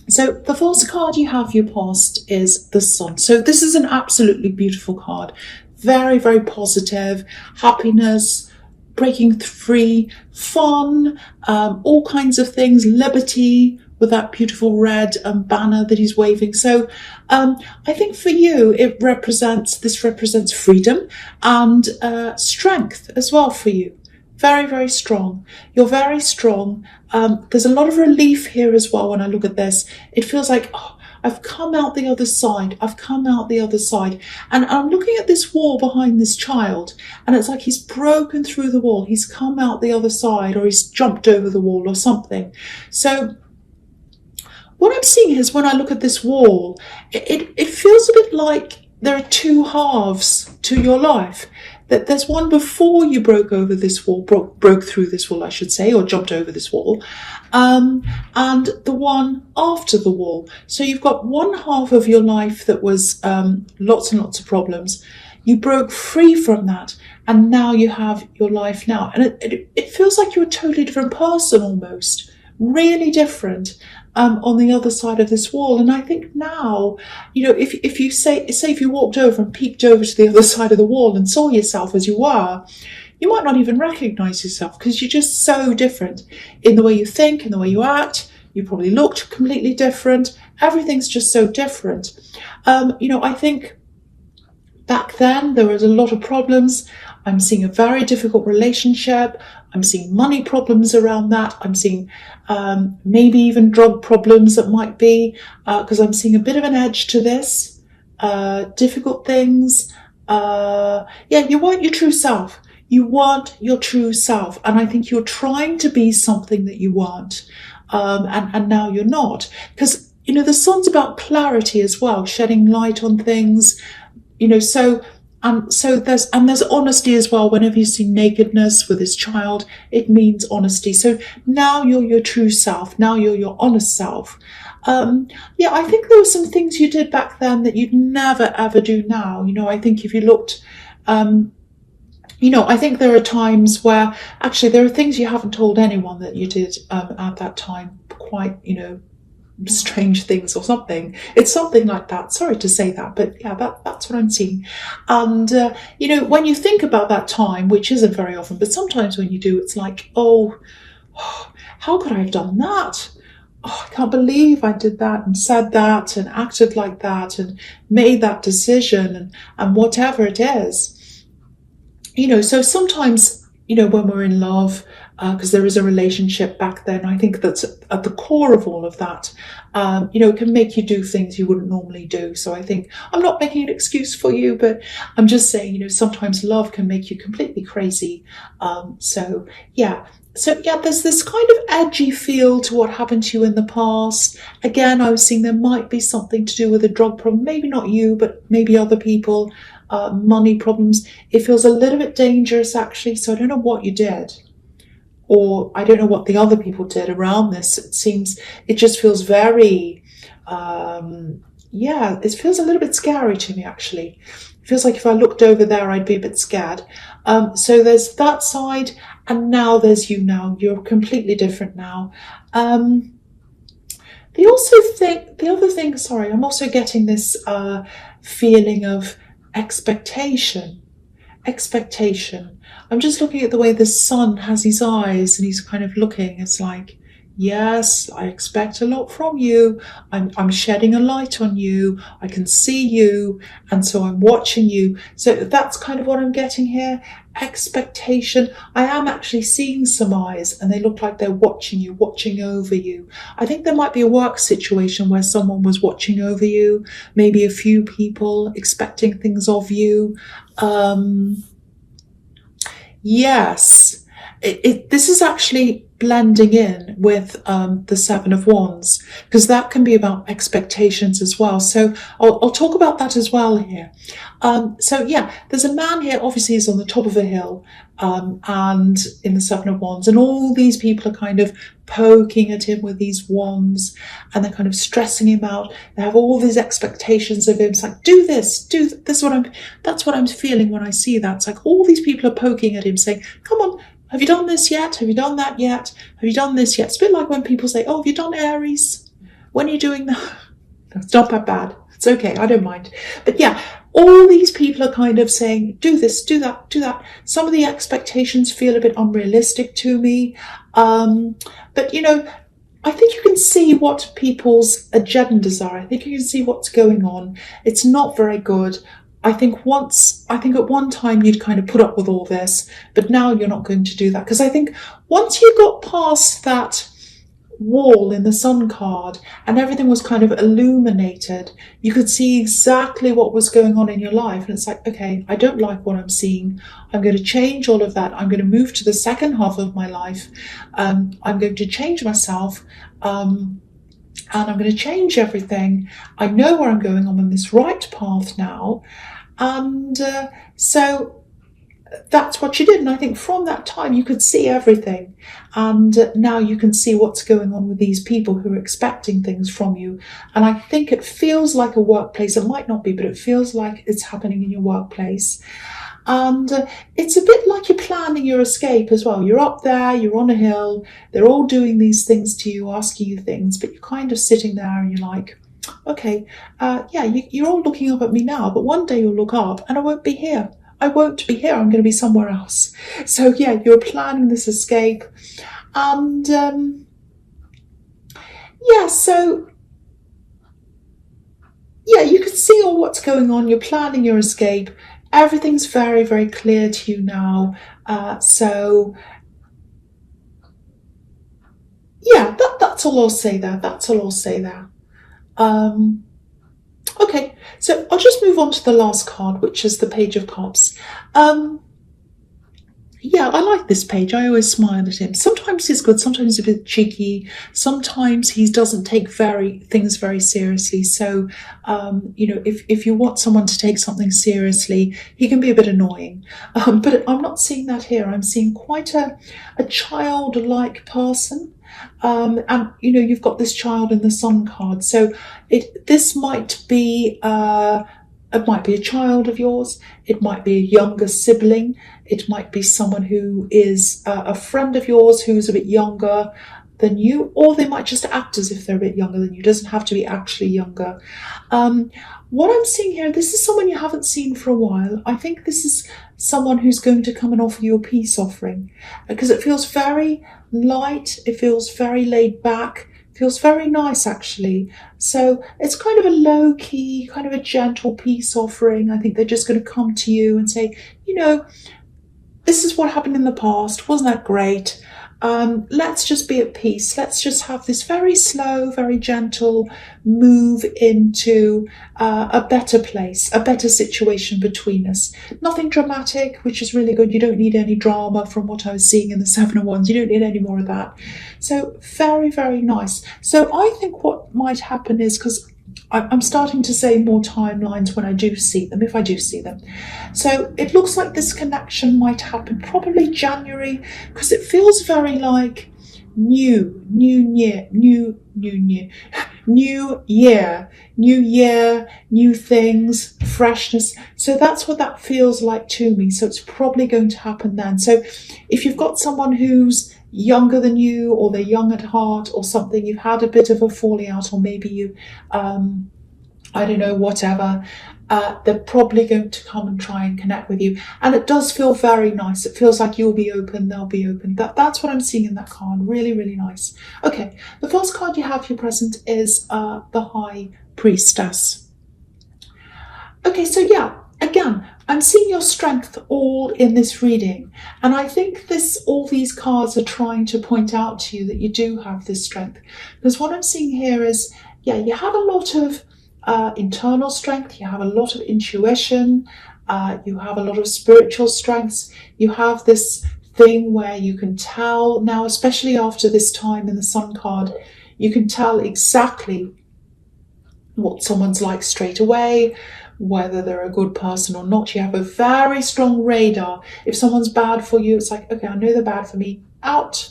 So the first card you have your past is the Sun. So this is an absolutely beautiful card. Very, very positive, happiness, breaking free, fun, all kinds of things, liberty, with that beautiful red banner that he's waving. So I think for you, this represents freedom and strength as well for you. Very, very strong. You're very strong. There's a lot of relief here as well when I look at this. It feels like, oh, I've come out the other side. I've come out the other side. And I'm looking at this wall behind this child, and it's like he's broken through the wall. He's come out the other side, or he's jumped over the wall or something. So what I'm seeing is when I look at this wall, it feels a bit like there are two halves to your life. That there's one before you broke over this wall, broke through this wall, I should say, or jumped over this wall, and the one after the wall. So you've got one half of your life that was lots and lots of problems. You broke free from that, and now you have your life now. And it feels like you're a totally different person almost, really different. On the other side of this wall. And I think now, if you say if you walked over and peeked over to the other side of the wall and saw yourself as you were, you might not even recognize yourself because you're just so different in the way you think, in the way you act. You probably looked completely different. Everything's just so different. I think back then there was a lot of problems. I'm seeing a very difficult relationship. I'm seeing money problems around that. I'm seeing maybe even drug problems that might be, because I'm seeing a bit of an edge to this. Difficult things. You want your true self. You want your true self. And I think you're trying to be something that you weren't. And now you're not. Because, the Sun's about clarity as well, shedding light on things, so there's honesty as well. Whenever you see nakedness with this child, it means honesty. So now you're your true self. Now you're your honest self. I think there were some things you did back then that you'd never ever do now. I think if you looked, I think there are times where actually there are things you haven't told anyone that you did at that time. Quite, strange things or something. It's something like that. Sorry to say that, but yeah, that's what I'm seeing. And, when you think about that time, which isn't very often, but sometimes when you do, it's like, oh, how could I have done that? Oh, I can't believe I did that and said that and acted like that and made that decision and whatever it is. So sometimes, when we're in love, because there is a relationship back then, I think that's at the core of all of that. It can make you do things you wouldn't normally do. So I think I'm not making an excuse for you, but I'm just saying, sometimes love can make you completely crazy. So there's this kind of edgy feel to what happened to you in the past. Again, I was seeing there might be something to do with a drug problem. Maybe not you, but maybe other people. Money problems. It feels a little bit dangerous, actually. So I don't know what you did. Or I don't know what the other people did around this. It just feels very, it feels a little bit scary to me, actually. It feels like if I looked over there, I'd be a bit scared. So there's that side, and now there's you now. You're completely different now. I'm also getting this feeling of expectation. I'm just looking at the way the Sun has his eyes and he's kind of looking. It's like, yes, I expect a lot from you. I'm shedding a light on you. I can see you. And so I'm watching you. So that's kind of what I'm getting here. Expectation. I am actually seeing some eyes and they look like they're watching you, watching over you. I think there might be a work situation where someone was watching over you. Maybe a few people expecting things of you. Yes, this is actually blending in with the Seven of Wands, because that can be about expectations as well. So I'll talk about that as well here. There's a man here, obviously he's on the top of a hill, and in the Seven of Wands, and all these people are kind of poking at him with these wands, and they're kind of stressing him out. They have all these expectations of him. It's like, do this. That's what I'm feeling when I see that. It's like all these people are poking at him saying, come on, have you done this yet? Have you done that yet? Have you done this yet? It's a bit like when people say, oh, have you done Aries? when you're doing that, it's not that bad. It's okay, I don't mind. But yeah, all these people are kind of saying, do this, do that, do that. Some of the expectations feel a bit unrealistic to me. But you know, I think you can see what people's agendas are. I think you can see what's going on. It's not very good. I think at one time you'd kind of put up with all this, but now you're not going to do that. Because I think once you got past that wall in the Sun card and everything was kind of illuminated, you could see exactly what was going on in your life. And it's like, okay, I don't like what I'm seeing. I'm going to change all of that. I'm going to move to the second half of my life. I'm going to change myself. And I'm going to change everything. I know where I'm going. I'm on this right path now. And so that's what you did. And I think from that time you could see everything. And now you can see what's going on with these people who are expecting things from you. And I think it feels like a workplace. It might not be, but it feels like it's happening in your workplace. And it's a bit like you're planning your escape as well. You're up there, you're on a hill, they're all doing these things to you, asking you things, but you're kind of sitting there and you're like, okay, you're all looking up at me now, but one day you'll look up and I won't be here. I won't be here, I'm going to be somewhere else. So yeah, you're planning this escape. And you can see all what's going on. You're planning your escape. Everything's very, very clear to you now. That's all I'll say there. That's all I'll say there. Okay, so I'll just move on to the last card, which is the Page of Cups. I like this page. I always smile at him. Sometimes he's good, sometimes he's a bit cheeky, sometimes he doesn't take things very seriously. So, if you want someone to take something seriously, he can be a bit annoying. But I'm not seeing that here. I'm seeing quite a childlike person. And you've got this child in the Sun card. So this might be it might be a child of yours, it might be a younger sibling, it might be someone who is a friend of yours who's a bit younger than you, or they might just act as if they're a bit younger than you. It doesn't have to be actually younger. What I'm seeing here, this is someone you haven't seen for a while. I think this is someone who's going to come and offer you a peace offering, because it feels very light, it feels very laid back, feels very nice actually. So it's kind of a low-key, kind of a gentle peace offering. I think they're just going to come to you and say, this is what happened in the past. Wasn't that great? Let's just be at peace. Let's just have this very slow, very gentle move into a better place, a better situation between us. Nothing dramatic, which is really good. You don't need any drama from what I was seeing in the Seven of Wands. You don't need any more of that. So very, very nice. So I think what might happen is, because I'm starting to say more timelines when I do see them, if I do see them. So it looks like this connection might happen probably January, because it feels very like new year, new things, freshness. So that's what that feels like to me. So it's probably going to happen then. So if you've got someone who's younger than you, or they're young at heart or something, you've had a bit of a falling out, or maybe you I don't know, whatever, they're probably going to come and try and connect with you. And it does feel very nice. It feels like you'll be open, they'll be open. That's what I'm seeing in that card. Really, really nice. Okay, the first card you have here present is the High Priestess. Okay, so yeah, again, I'm seeing your strength all in this reading. And I think all these cards are trying to point out to you that you do have this strength. Because what I'm seeing here is, you have a lot of internal strength, you have a lot of intuition, you have a lot of spiritual strengths, you have this thing where you can tell, now especially after this time in the Sun card, you can tell exactly what someone's like straight away, whether they're a good person or not. You have a very strong radar. If someone's bad for you, it's like, okay, I know they're bad for me, out.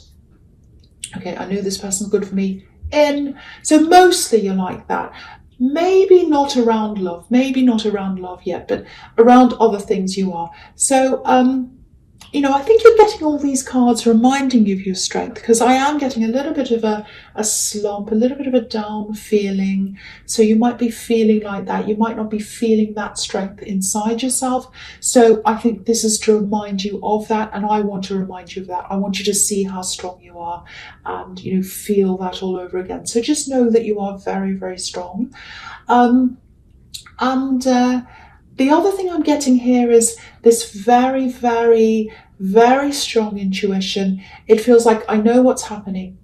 Okay, I know this person's good for me, in. So mostly you're like that. Maybe not around love yet, but around other things you are. So I think you're getting all these cards reminding you of your strength, because I am getting a little bit of a slump, a little bit of a down feeling. So you might be feeling like that. You might not be feeling that strength inside yourself. So I think this is to remind you of that. And I want to remind you of that. I want you to see how strong you are and, feel that all over again. So just know that you are very, very strong. The other thing I'm getting here is this very, very, very strong intuition. It feels like I know what's happening.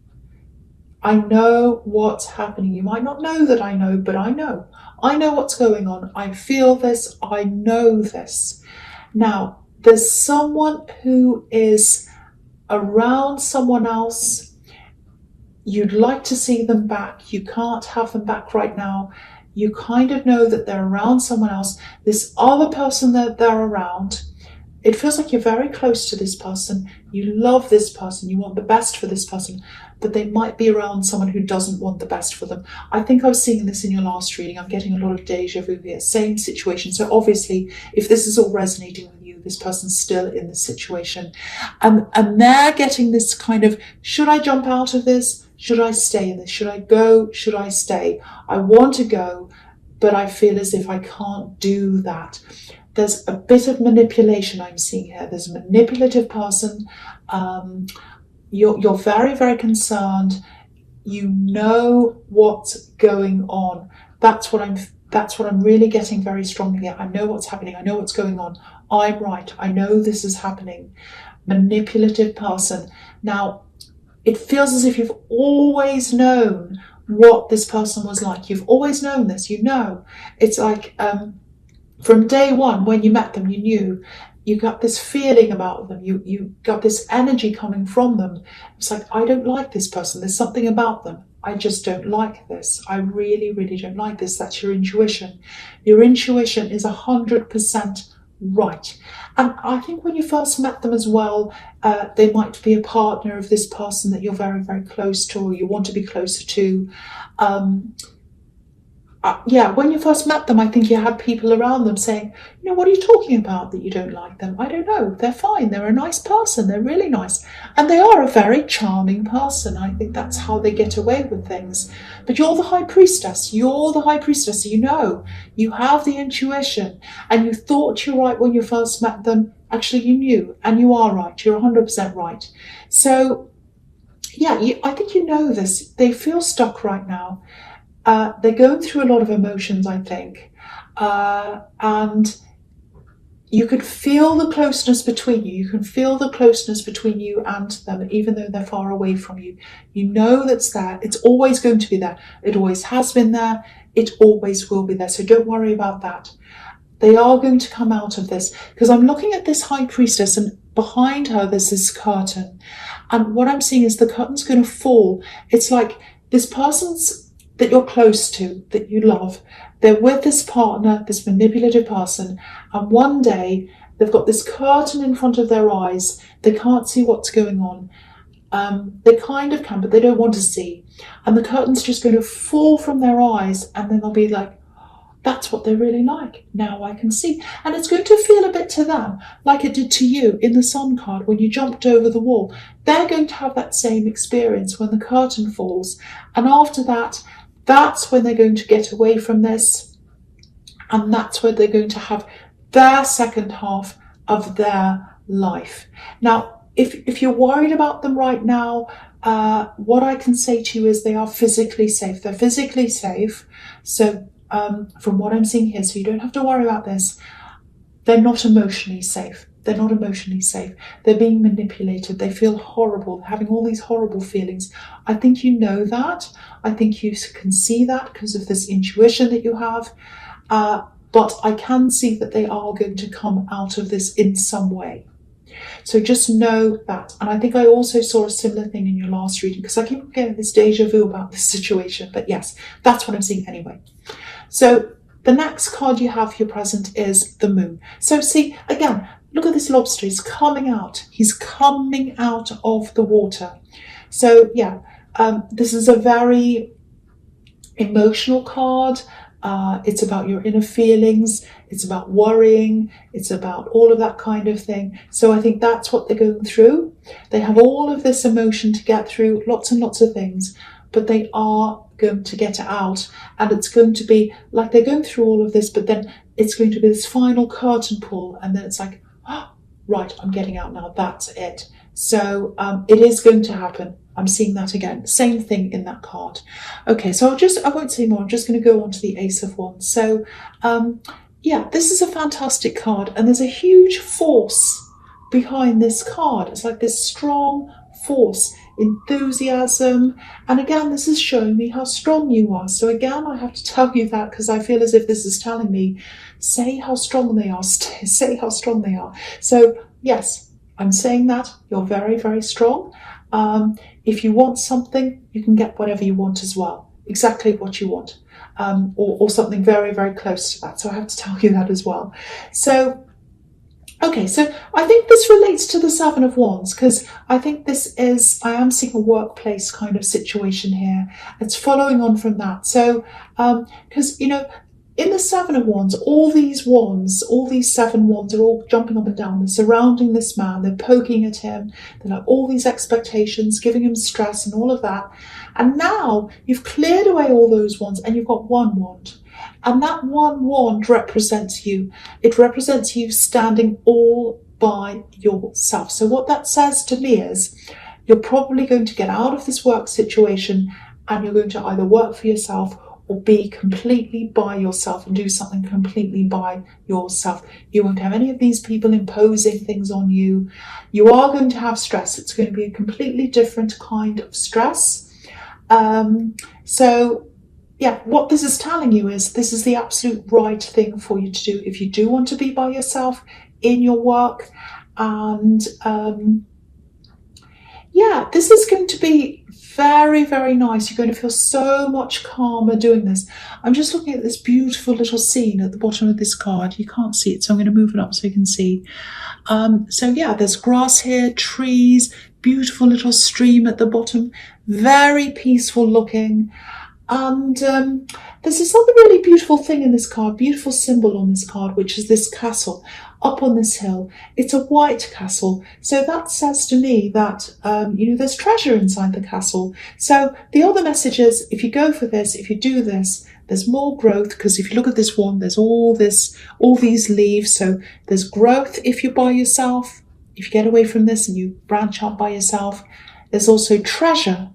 I know what's happening. You might not know that I know, but I know. I know what's going on. I feel this. I know this. Now, there's someone who is around someone else. You'd like to see them back. You can't have them back right now. You kind of know that they're around someone else. This other person that they're around, it feels like you're very close to this person. You love this person. You want the best for this person, but they might be around someone who doesn't want the best for them. I think I was seeing this in your last reading. I'm getting a lot of deja vu here. Same situation. So obviously, if this is all resonating with you, this person's still in this situation. And they're getting this kind of, should I jump out of this? Should I stay in this? Should I go? Should I stay? I want to go, but I feel as if I can't do that. There's a bit of manipulation I'm seeing here. There's a manipulative person. You're very, very concerned. You know what's going on. That's what I'm really getting very strongly here. I know what's happening. I know what's going on. I'm right. I know this is happening. Manipulative person. Now, it feels as if you've always known what this person was like. You've always known this, It's like from day one, when you met them, you knew. You got this feeling about them. You got this energy coming from them. It's like, I don't like this person. There's something about them. I just don't like this. I really, really don't like this. That's your intuition. Your intuition is 100% right. And I think when you first met them as well, they might be a partner of this person that you're very, very close to, or you want to be closer to. When you first met them, I think you had people around them saying, what are you talking about that you don't like them? I don't know. They're fine. They're a nice person. They're really nice. And they are a very charming person. I think that's how they get away with things. But you're the high priestess. You're the high priestess. You have the intuition, and you thought you're right when you first met them. Actually, you knew, and you are right. You're 100% right. So, I think you know this. They feel stuck right now. They're going through a lot of emotions, I think. And you can feel the closeness between you. You can feel the closeness between you and them, even though they're far away from you. You know that's there. It's always going to be there. It always has been there. It always will be there. So don't worry about that. They are going to come out of this, because I'm looking at this high priestess, and behind her there's this curtain. And what I'm seeing is the curtain's going to fall. It's like this person's that you're close to, that you love, they're with this partner, this manipulative person, and one day they've got this curtain in front of their eyes. They can't see what's going on. They kind of can, but they don't want to see. And the curtain's just going to fall from their eyes, and then they'll be like, that's what they're really like. Now I can see. And it's going to feel a bit to them like it did to you in the Sun card when you jumped over the wall. They're going to have that same experience when the curtain falls. And after that, that's when they're going to get away from this. And that's when they're going to have their second half of their life. Now, if you're worried about them right now, what I can say to you is they are physically safe. They're physically safe. So from what I'm seeing here, so you don't have to worry about this. They're not emotionally safe. They're not emotionally safe. They're being manipulated. They feel horrible. They're having all these horrible feelings. I think you know that. I think you can see that because of this intuition that you have. But I can see that they are going to come out of this in some way. So just know that. And I think I also saw a similar thing in your last reading, because I keep getting this deja vu about this situation. But yes, that's what I'm seeing anyway. So the next card you have for your present is the Moon. So see, again, look at this lobster. He's coming out. He's coming out of the water. So yeah, this is a very emotional card. It's about your inner feelings. It's about worrying. It's about all of that kind of thing. So I think that's what they're going through. They have all of this emotion to get through, lots and lots of things, but they are going to get it out. And it's going to be like they're going through all of this, but then it's going to be this final curtain pull. And then it's like, oh, right, I'm getting out now. That's it. So it is going to happen. I'm seeing that again. Same thing in that card. Okay, so I won't say more. I'm just going to go on to the Ace of Wands. So, yeah, this is a fantastic card, and there's a huge force behind this card. It's like this strong force, enthusiasm. And again, this is showing me how strong you are. So again, I have to tell you that because I feel as if this is telling me, say how strong they are, say how strong they are. So yes, I'm saying that you're very, very strong. If you want something, you can get whatever you want as well, exactly what you want, or something very, very close to that. So I have to tell you that as well. So, okay, so I think this relates to the Seven of Wands, because I think I am seeing a workplace kind of situation here. It's following on from that. So, because, in the Seven of Wands, all these seven wands are all jumping up and down. They're surrounding this man. They're poking at him. They're like all these expectations, giving him stress and all of that. And now you've cleared away all those wands and you've got one wand. And that one wand represents you. It represents you standing all by yourself. So what that says to me is you're probably going to get out of this work situation and you're going to either work for yourself or be completely by yourself and do something completely by yourself. You won't have any of these people imposing things on you. You are going to have stress. It's going to be a completely different kind of stress. So yeah, what this is telling you is this is the absolute right thing for you to do if you do want to be by yourself in your work. And yeah, this is going to be very, very nice. You're going to feel so much calmer doing this. I'm just looking at this beautiful little scene at the bottom of this card. You can't see it, so I'm going to move it up so you can see. So yeah, there's grass here, trees, beautiful little stream at the bottom, very peaceful looking. And there's this other really beautiful thing in this card, beautiful symbol on this card, which is this castle up on this hill. It's a white castle. So that says to me that, there's treasure inside the castle. So the other message is, if you go for this, if you do this, there's more growth, because if you look at this one, there's all these leaves. So there's growth if you're by yourself. If you get away from this and you branch out by yourself, there's also treasure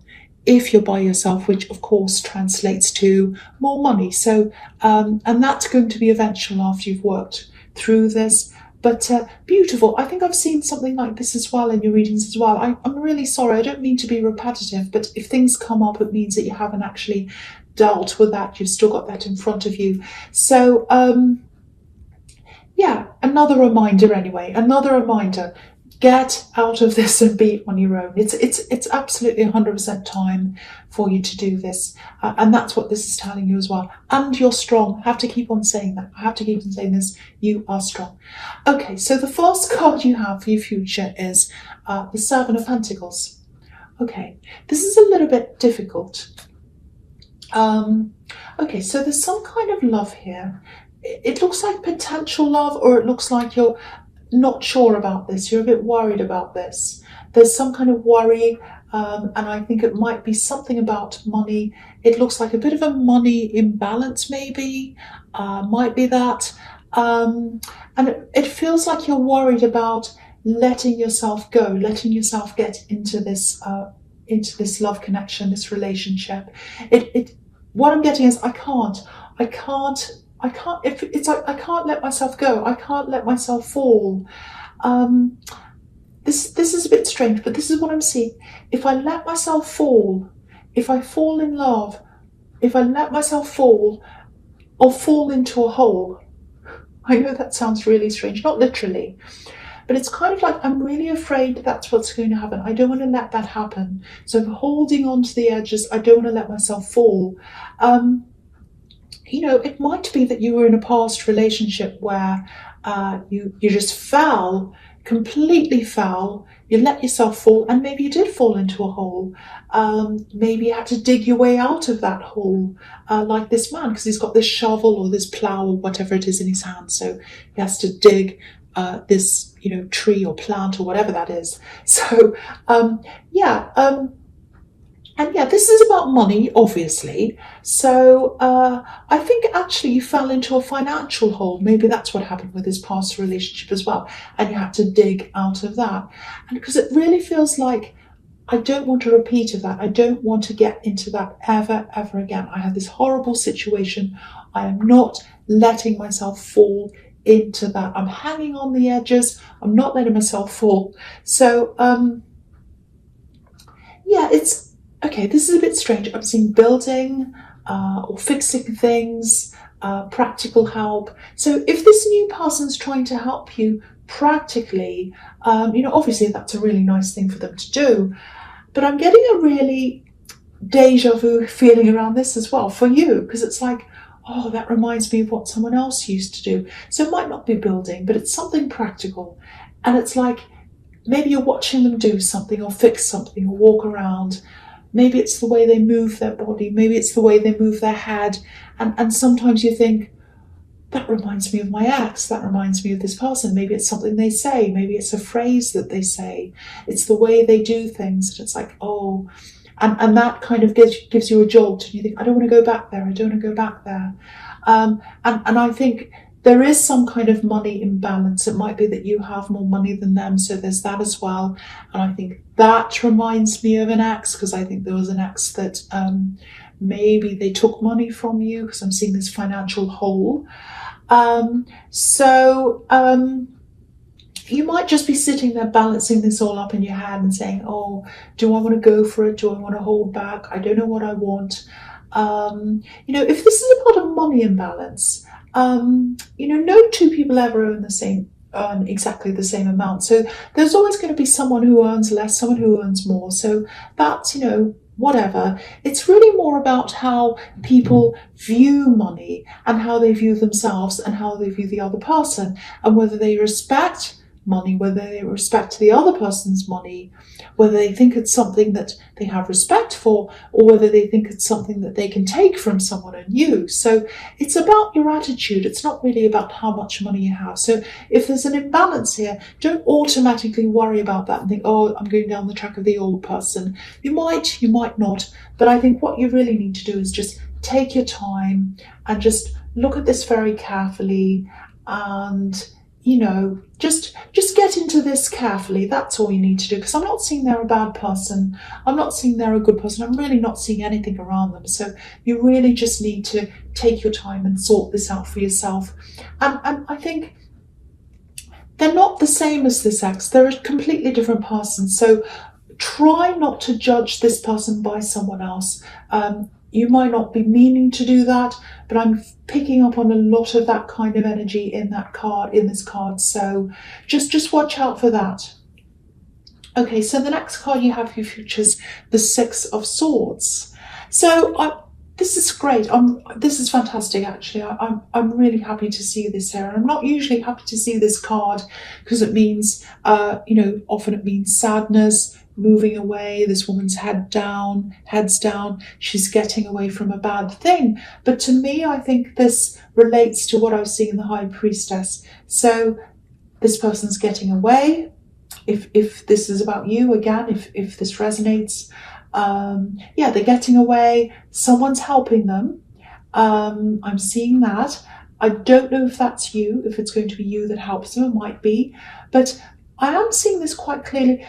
if you're by yourself, which of course translates to more money. So, and that's going to be eventual after you've worked through this. But beautiful. I think I've seen something like this as well in your readings as well. I'm really sorry. I don't mean to be repetitive, but if things come up, it means that you haven't actually dealt with that. You've still got that in front of you. So, yeah, another reminder anyway. Another reminder. Get out of this and be on your own. It's absolutely 100% time for you to do this. And that's what this is telling you as well. And you're strong. I have to keep on saying that. I have to keep on saying this. You are strong. Okay, so the first card you have for your future is the Seven of Pentacles. Okay, this is a little bit difficult. Okay, so there's some kind of love here. It looks like potential love, or it looks like you're not sure about this. You're a bit worried about this. There's some kind of worry, and I think it might be something about money. It looks like a bit of a money imbalance, maybe. Might be that. And it feels like you're worried about letting yourself go, letting yourself get into this love connection, this relationship. What I'm getting is I can't let myself go. I can't let myself fall. This is a bit strange, but this is what I'm seeing. If I let myself fall, if I fall in love, if I let myself fall, I'll fall into a hole. I know that sounds really strange, not literally, but it's kind of like I'm really afraid that's what's going to happen. I don't want to let that happen. So I'm holding on to the edges. I don't want to let myself fall. It might be that you were in a past relationship where you just fell completely fell, you let yourself fall, and maybe you did fall into a hole. Maybe you had to dig your way out of that hole, like this man, because he's got this shovel or this plough or whatever it is in his hand. So he has to dig this, tree or plant or whatever that is. So, and yeah, this is about money, obviously. So I think actually you fell into a financial hole. Maybe that's what happened with this past relationship as well. And you had to dig out of that. And because it really feels like I don't want a repeat of that. I don't want to get into that ever, ever again. I have this horrible situation. I am not letting myself fall into that. I'm hanging on the edges. I'm not letting myself fall. So, it's okay. This is a bit strange. I'm seeing building or fixing things, practical help. So if this new person's trying to help you practically, obviously that's a really nice thing for them to do. But I'm getting a really deja vu feeling around this as well for you, because it's like, oh, that reminds me of what someone else used to do. So it might not be building, but it's something practical. And it's like, maybe you're watching them do something or fix something or walk around. Maybe it's the way they move their body. Maybe it's the way they move their head. And sometimes you think, that reminds me of my ex. That reminds me of this person. Maybe it's something they say. Maybe it's a phrase that they say. It's the way they do things. And it's like, oh, and that kind of gives you a jolt. And you think, I don't want to go back there. I don't want to go back there. And I think there is some kind of money imbalance. It might be that you have more money than them. So there's that as well. And I think that reminds me of an ex, because I think there was an ex that maybe they took money from you, because I'm seeing this financial hole. You might just be sitting there balancing this all up in your head and saying, oh, do I want to go for it? Do I want to hold back? I don't know what I want. If this is about a money imbalance, no two people ever earn exactly the same amount. So there's always going to be someone who earns less, someone who earns more. So that's, whatever. It's really more about how people view money and how they view themselves and how they view the other person, and whether they respect money, whether they respect the other person's money, whether they think it's something that they have respect for, or whether they think it's something that they can take from someone and use. So it's about your attitude. It's not really about how much money you have. So if there's an imbalance here, don't automatically worry about that and think, oh, I'm going down the track of the old person. You might not. But I think what you really need to do is just take your time and just look at this very carefully and just get into this carefully. That's all you need to do, because I'm not seeing they're a bad person. I'm not seeing they're a good person. I'm really not seeing anything around them. So you really just need to take your time and sort this out for yourself. And I think they're not the same as this ex. They're a completely different person. So try not to judge this person by someone else. You might not be meaning to do that, but I'm picking up on a lot of that kind of energy in this card. So just watch out for that. Okay, so the next card you have features the Six of Swords. So this is great. This is fantastic, actually. I'm really happy to see this here. And I'm not usually happy to see this card because it means, often it means sadness, moving away. This woman's heads down. She's getting away from a bad thing. But to me, I think this relates to what I was seeing in the High Priestess. So this person's getting away. If this is about you, again, if this resonates, they're getting away. Someone's helping them. I'm seeing that. I don't know if that's you, if it's going to be you that helps them. It might be. But I am seeing this quite clearly.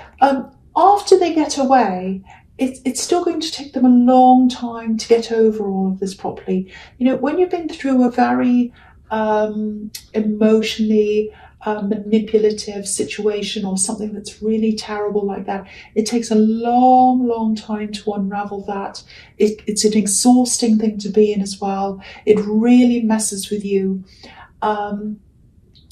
After they get away, it's still going to take them a long time to get over all of this properly. When you've been through a very emotionally manipulative situation or something that's really terrible like that, it takes a long time to unravel that. It's an exhausting thing to be in as well. It really messes with you.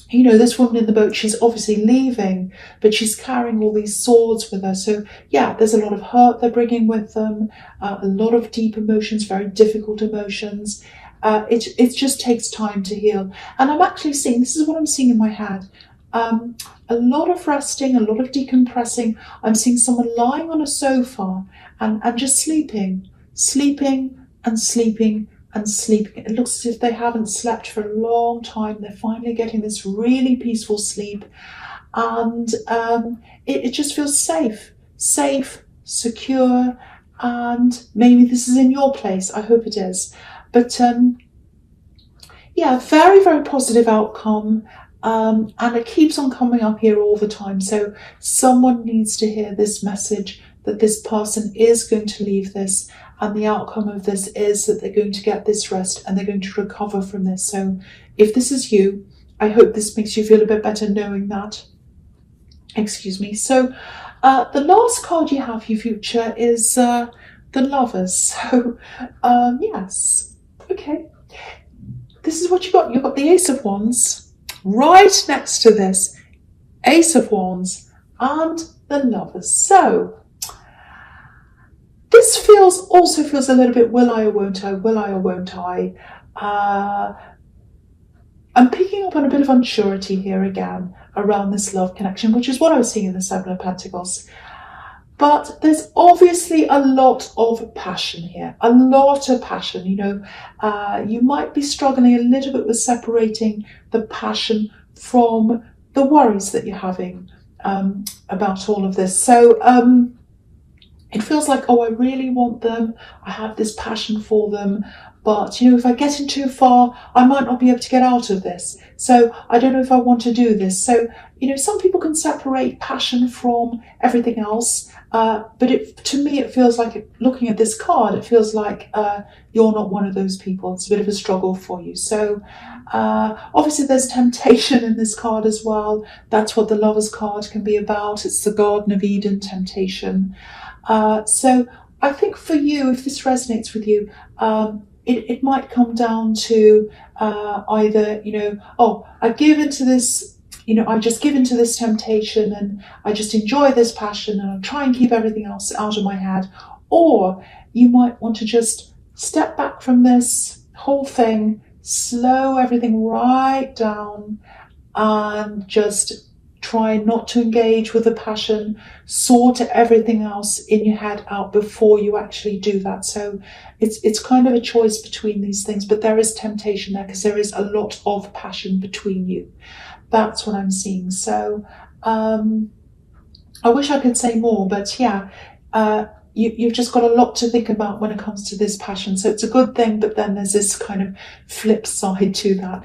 This woman in the boat, she's obviously leaving, but she's carrying all these swords with her. So yeah, there's a lot of hurt they're bringing with them, a lot of deep emotions, very difficult emotions. It just takes time to heal. And I'm actually seeing, this is what I'm seeing in my head. A lot of resting, a lot of decompressing. I'm seeing someone lying on a sofa and just sleeping, sleeping and sleeping and sleeping. It looks as if they haven't slept for a long time. They're finally getting this really peaceful sleep, and it just feels safe, safe, secure. And maybe this is in your place. I hope it is. But yeah, very, very positive outcome. And it keeps on coming up here all the time. So someone needs to hear this message that this person is going to leave this, and the outcome of this is that they're going to get this rest and they're going to recover from this. So if this is you, I hope this makes you feel a bit better knowing that. Excuse me. So the last card you have, your future, is the Lovers. So yes, okay. This is what you got. You've got the Ace of Wands right next to this Ace of Wands and the Lovers. So this also feels a little bit will I or won't I, will I or won't I. I'm picking up on a bit of unsurety here again around this love connection, which is what I was seeing in the Seven of Pentacles. But there's obviously a lot of passion here, a lot of passion. You know, you might be struggling a little bit with separating the passion from the worries that you're having about all of this. So it feels like, oh, I really want them. I have this passion for them. But, you know, if I get in too far, I might not be able to get out of this. So I don't know if I want to do this. So, you know, some people can separate passion from everything else. But to me, it feels like, looking at this card, it feels like you're not one of those people. It's a bit of a struggle for you. So obviously there's temptation in this card as well. That's what the Lovers card can be about. It's the Garden of Eden temptation. So I think for you, if this resonates with you, it might come down to either, you know, oh, I've given to this, you know, I just give into this temptation and I just enjoy this passion and I try and keep everything else out of my head. Or you might want to just step back from this whole thing, slow everything right down and just try not to engage with the passion, sort everything else in your head out before you actually do that. So it's kind of a choice between these things, but there is temptation there because there is a lot of passion between you. That's what I'm seeing. So I wish I could say more, but yeah, you've just got a lot to think about when it comes to this passion. So it's a good thing, but then there's this kind of flip side to that.